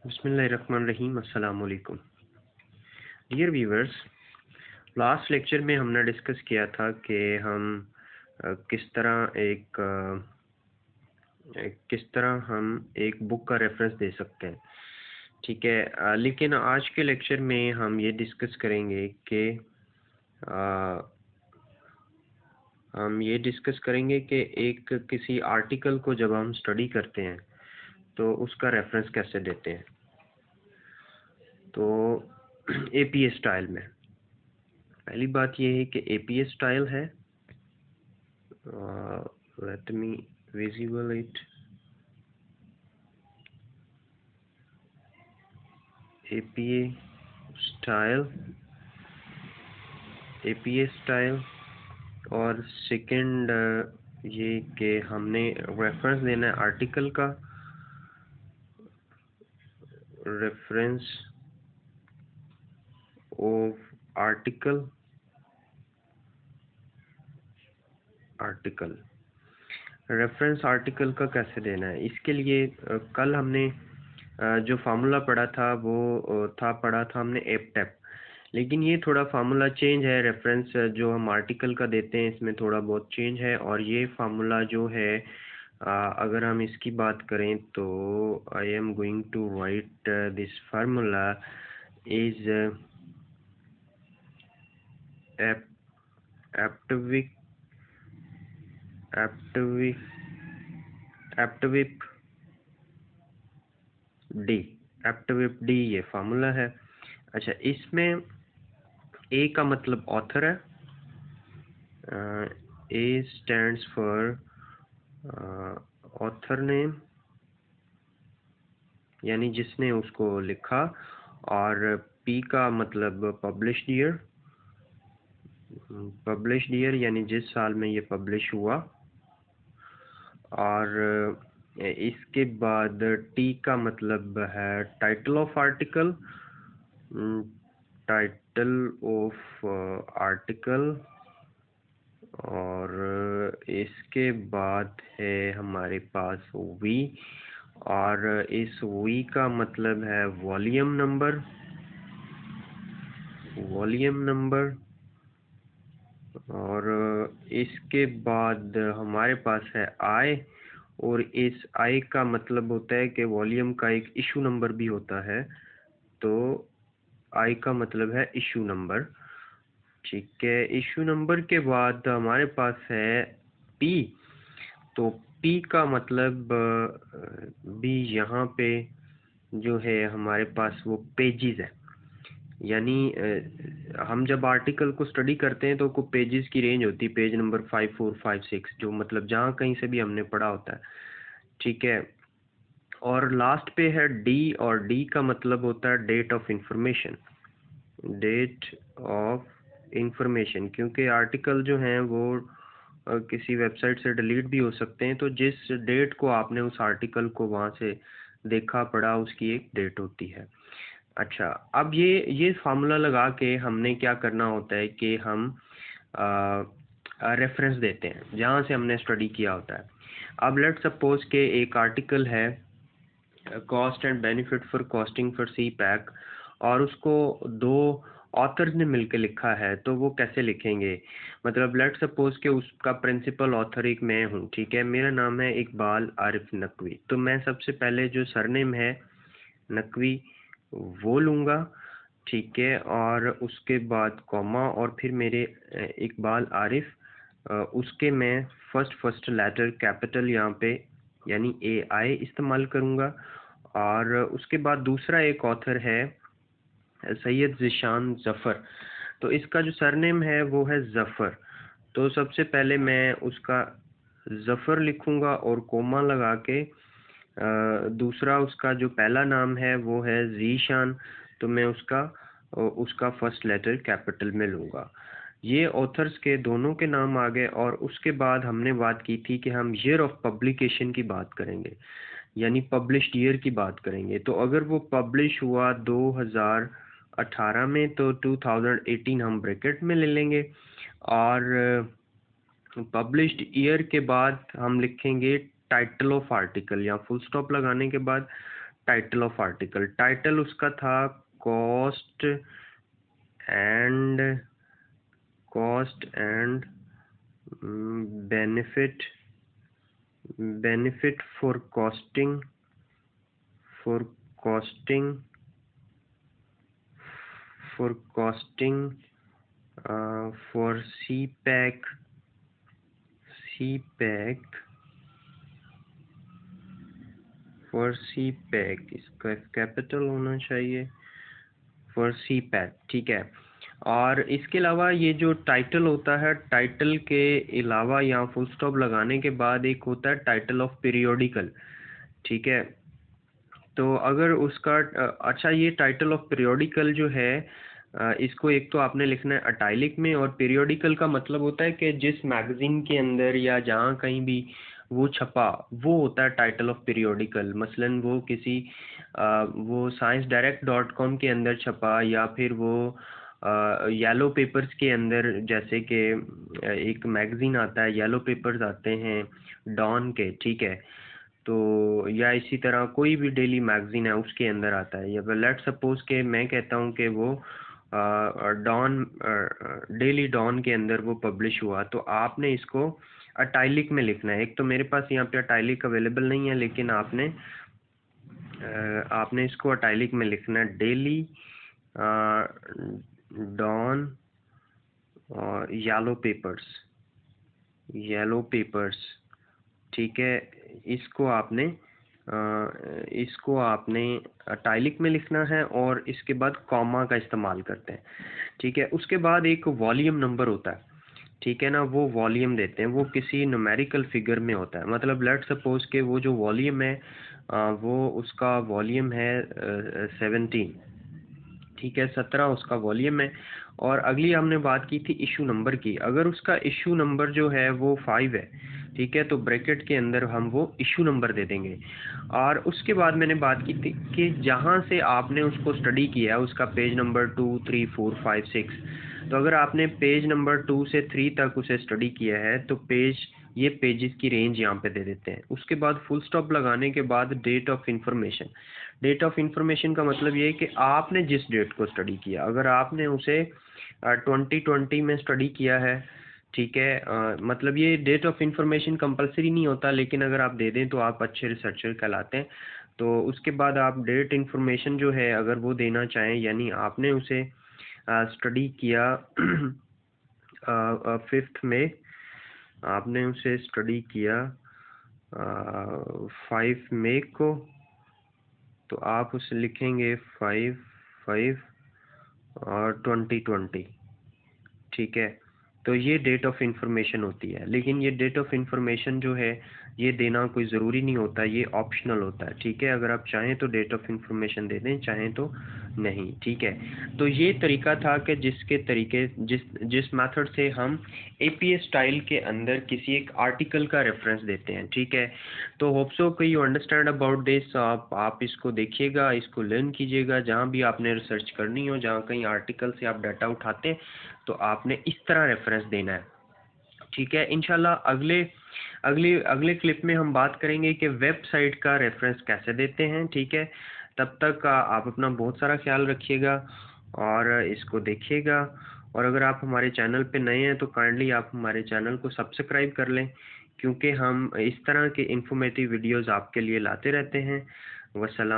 बिस्मिल्लाहिर्रहमानिर्रहीम। अस्सलाम वालेकुम डियर व्यूवर्स। लास्ट लेक्चर में हमने डिस्कस किया था कि हम किस तरह हम एक बुक का रेफरेंस दे सकते हैं। ठीक है, लेकिन आज के लेक्चर में हम ये डिस्कस करेंगे कि एक किसी आर्टिकल को जब हम स्टडी करते हैं तो उसका रेफरेंस कैसे देते हैं। तो एपीए स्टाइल में पहली बात यह है कि एपीए स्टाइल है, let me visual it. APA style और सेकंड ये कि हमने रेफरेंस देना है आर्टिकल का, reference of article reference article का कैसे देना है। इसके लिए कल हमने जो फार्मूला पढ़ा था वो पढ़ा था हमने एप टैप, लेकिन ये थोड़ा फार्मूला चेंज है। रेफरेंस जो हम आर्टिकल का देते हैं इसमें थोड़ा बहुत चेंज है, और ये फार्मूला जो है अगर हम इसकी बात करें तो I am going to write this formula is एप्टविप डी ये फार्मूला है। अच्छा, इसमें ए का मतलब ऑथर है, A stands for author name यानी जिसने उसको लिखा, और पी का मतलब पब्लिश्ड ईयर यानी जिस साल में ये पब्लिश हुआ, और इसके बाद टी का मतलब है टाइटल ऑफ आर्टिकल, और इसके बाद है हमारे पास वी, और इस वी का मतलब है वॉल्यूम नंबर, और इसके बाद हमारे पास है आई, और इस आई का मतलब होता है कि वॉल्यूम का एक इशू नंबर भी होता है, तो आई का मतलब है इशू नंबर। ठीक है, इशू नंबर के बाद हमारे पास है पी, तो पी का मतलब भी यहाँ पे जो है हमारे पास वो पेजेस है, यानी हम जब आर्टिकल को स्टडी करते हैं तो को पेजेस की रेंज होती है, पेज नंबर 5, 4, 5, 6, जो मतलब जहाँ कहीं से भी हमने पढ़ा होता है। ठीक है, और लास्ट पे है डी, और डी का मतलब होता है डेट ऑफ इंफॉर्मेशन, क्योंकि आर्टिकल जो हैं वो किसी वेबसाइट से डिलीट भी हो सकते हैं, तो जिस डेट को आपने उस आर्टिकल को वहाँ से देखा पढ़ा उसकी एक डेट होती है। अच्छा, अब ये फार्मूला लगा के हमने क्या करना होता है कि हम रेफरेंस देते हैं जहाँ से हमने स्टडी किया होता है। अब लेट्स सपोज के एक आर्टिकल है cost and benefit for costing for CPEC, और उसको दो ऑथर्स ने मिलकर लिखा है, तो वो कैसे लिखेंगे। मतलब लेट्स सपोज के उसका प्रिंसिपल ऑथर एक मैं हूँ, ठीक है, मेरा नाम है इकबाल आरिफ नकवी, तो मैं सबसे पहले जो सरनेम है नकवी वो लूँगा, ठीक है, और उसके बाद कॉमा, और फिर मेरे इकबाल आरिफ, उसके मैं फर्स्ट लेटर कैपिटल यहाँ पे यानी ए आई इस्तेमाल करूँगा, और उसके बाद दूसरा एक ऑथर है सैयद ज़ीशान ज़फ़र, तो इसका जो सरनेम है वो है ज़फ़र, तो सबसे पहले मैं उसका ज़फ़र लिखूँगा और कोमा लगा के दूसरा उसका जो पहला नाम है वो है ज़ीशान, तो मैं उसका फर्स्ट लेटर कैपिटल में लूँगा। ये ऑथर्स के दोनों के नाम आ गए, और उसके बाद हमने बात की थी कि हम ईयर ऑफ पब्लिकेशन की बात करेंगे, यानी पब्लिश्ड ईयर की बात करेंगे। तो अगर वो पब्लिश हुआ 2018 में तो 2018 हम ब्रैकेट में ले लेंगे, और पब्लिश्ड ईयर के बाद हम लिखेंगे टाइटल ऑफ आर्टिकल, या फुल स्टॉप लगाने के बाद टाइटल ऑफ आर्टिकल। टाइटल उसका था cost and benefit for costing for CPAC इसका कैपिटल होना चाहिए, फॉर CPAC, ठीक है। और इसके अलावा ये जो टाइटल होता है, टाइटल के अलावा यहाँ फुल स्टॉप लगाने के बाद एक होता है टाइटल ऑफ पीरियोडिकल, ठीक है। तो अगर उसका अच्छा, ये टाइटल ऑफ पीरियोडिकल जो है इसको एक तो आपने लिखना है अटाइलिक में, और पीरियोडिकल का मतलब होता है कि जिस मैगजीन के अंदर या जहाँ कहीं भी वो छपा, वो होता है टाइटल ऑफ पीरियोडिकल। मसलन वो किसी वो sciencedirect.com के अंदर छपा, या फिर वो येलो पेपर्स के अंदर, जैसे कि एक मैगजीन आता है, येलो पेपर्स आते हैं डॉन के, ठीक है। तो या इसी तरह कोई भी डेली मैगजीन है उसके अंदर आता है, या लेट सपोज के मैं कहता हूँ कि वो डॉन डेली डॉन के अंदर वो पब्लिश हुआ, तो आपने इसको अटाइलिक में लिखना है। एक तो मेरे पास यहाँ पे अटाइलिक अवेलेबल नहीं है, लेकिन आपने इसको अटाइलिक में लिखना है, डेली डॉन और येलो पेपर्स, ठीक है। इसको आपने अटाइलिक में लिखना है, और इसके बाद कॉमा का इस्तेमाल करते हैं, ठीक है। उसके बाद एक वॉल्यूम नंबर होता है, ठीक है ना, वो वॉल्यूम देते हैं, वो किसी न्यूमेरिकल फिगर में होता है। मतलब लेट सपोज के वो जो वॉल्यूम है वो उसका वॉल्यूम है 17, ठीक है, 17 उसका वॉल्यूम है। और अगली हमने बात की थी इशू नंबर की। अगर उसका इशू नंबर जो है वो 5 है, ठीक है, तो ब्रैकेट के अंदर हम वो इशू नंबर दे देंगे। और उसके बाद मैंने बात की थी कि जहाँ से आपने उसको स्टडी किया है उसका पेज नंबर 2, 3, 4, 5, 6, तो अगर आपने पेज नंबर 2 से 3 तक उसे स्टडी किया है तो ये पेजेस की रेंज यहाँ पे दे देते हैं। उसके बाद फुल स्टॉप लगाने के बाद डेट ऑफ इंफॉर्मेशन का मतलब ये है कि आपने जिस डेट को स्टडी किया, अगर आपने उसे 2020 में स्टडी किया है, ठीक है, मतलब ये डेट ऑफ इंफॉर्मेशन कंपलसरी नहीं होता, लेकिन अगर आप दे दें तो आप अच्छे रिसर्चर कहलाते हैं। तो उसके बाद आप डेट इंफॉर्मेशन जो है अगर वो देना चाहें, यानी आपने उसे स्टडी किया 5 में, आपने उसे स्टडी किया 5 मई को, तो आप उसे लिखेंगे 5 और 2020, ठीक है। तो ये डेट ऑफ इंफॉर्मेशन होती है, लेकिन ये डेट ऑफ इंफॉर्मेशन जो है ये देना कोई ज़रूरी नहीं होता, ये ऑप्शनल होता है, ठीक है। अगर आप चाहें तो डेट ऑफ इंफॉर्मेशन दे दें, चाहें तो नहीं, ठीक है। तो ये तरीका था कि जिस मेथड से हम एपीए स्टाइल के अंदर किसी एक आर्टिकल का रेफरेंस देते हैं, ठीक है। तो होप सो कि यू अंडरस्टैंड अबाउट दिस। आप इसको देखिएगा, इसको लर्न कीजिएगा, जहाँ भी आपने रिसर्च करनी हो, जहाँ कहीं आर्टिकल से आप डाटा उठाते हैं तो आपने इस तरह रेफरेंस देना है, ठीक है। इंशाल्लाह अगले क्लिप में हम बात करेंगे कि वेबसाइट का रेफरेंस कैसे देते हैं, ठीक है। तब तक आप अपना बहुत सारा ख्याल रखिएगा और इसको देखिएगा। और अगर आप हमारे चैनल पे नए हैं तो काइंडली आप हमारे चैनल को सब्सक्राइब कर लें, क्योंकि हम इस तरह के इंफॉर्मेटिव वीडियोस आपके लिए लाते रहते हैं। वसलाम।